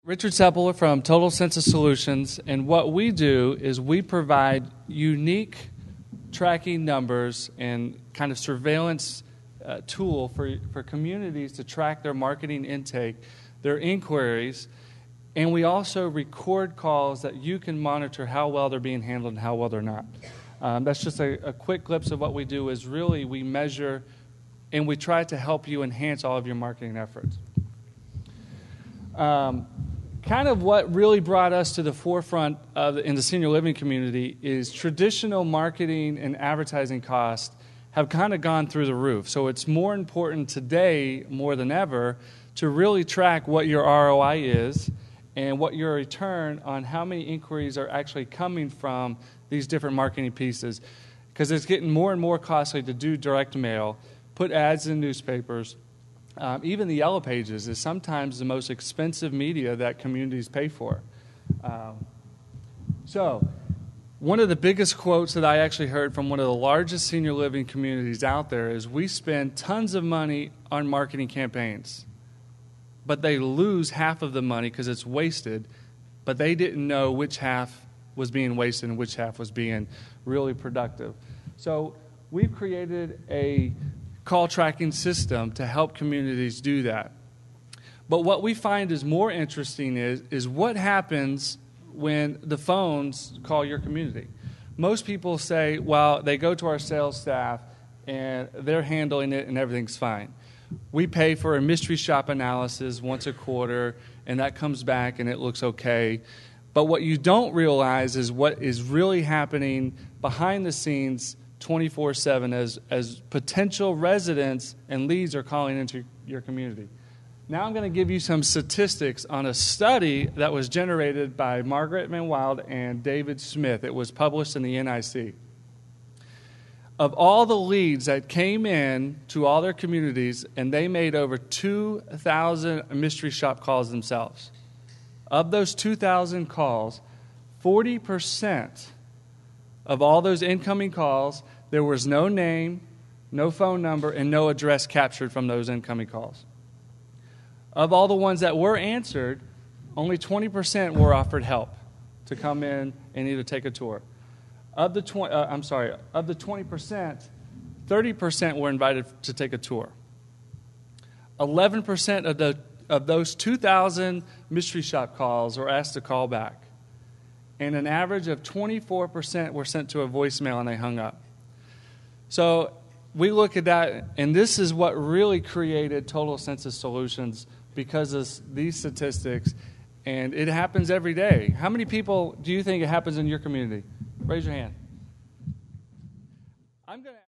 Richard Seppala from Total Census Solutions, and what we do is we provide unique tracking numbers and kind of surveillance tool for communities to track their marketing intake, their inquiries, and we also record calls that you can monitor how well they're being handled and how well they're not. That's just a quick glimpse of what we do is really we measure and we try to help you enhance all of your marketing efforts. Kind of what really brought us to the forefront in the senior living community is traditional marketing and advertising costs have kind of gone through the roof. So it's more important today, more than ever, to really track what your ROI is and what your return on how many inquiries are actually coming from these different marketing pieces. Because it's getting more and more costly to do direct mail, put ads in newspapers. Even the Yellow Pages is sometimes the most expensive media that communities pay for. So one of the biggest quotes that I actually heard from one of the largest senior living communities out there is, we spend tons of money on marketing campaigns, but they lose half of the money because it's wasted, but they didn't know which half was being wasted and which half was being really productive. So we've created a call tracking system to help communities do that. But what we find is more interesting is what happens when the phones call your community. Most people say, well, they go to our sales staff and they're handling it and everything's fine. We pay for a mystery shop analysis once a quarter and that comes back and it looks okay. But what you don't realize is what is really happening behind the scenes 24/7 as potential residents and leads are calling into your community. Now I'm going to give you some statistics on a study that was generated by Margaret Manwild and David Smith. It was published in the NIC. Of all the leads that came in to all their communities, and they made over 2,000 mystery shop calls themselves. Of those 2,000 calls, 40% of all those incoming calls, there was no name, no phone number, and no address captured from those incoming calls. Of all the ones that were answered, only 20% were offered help to come in and either take a tour. Of the 20%, 30% were invited to take a tour. 11% of those 2,000 mystery shop calls were asked to call back. And an average of 24% were sent to a voicemail and they hung up. So we look at that, and this is what really created Total Census Solutions because of these statistics, and it happens every day. How many people do you think it happens in your community? Raise your hand. I'm going to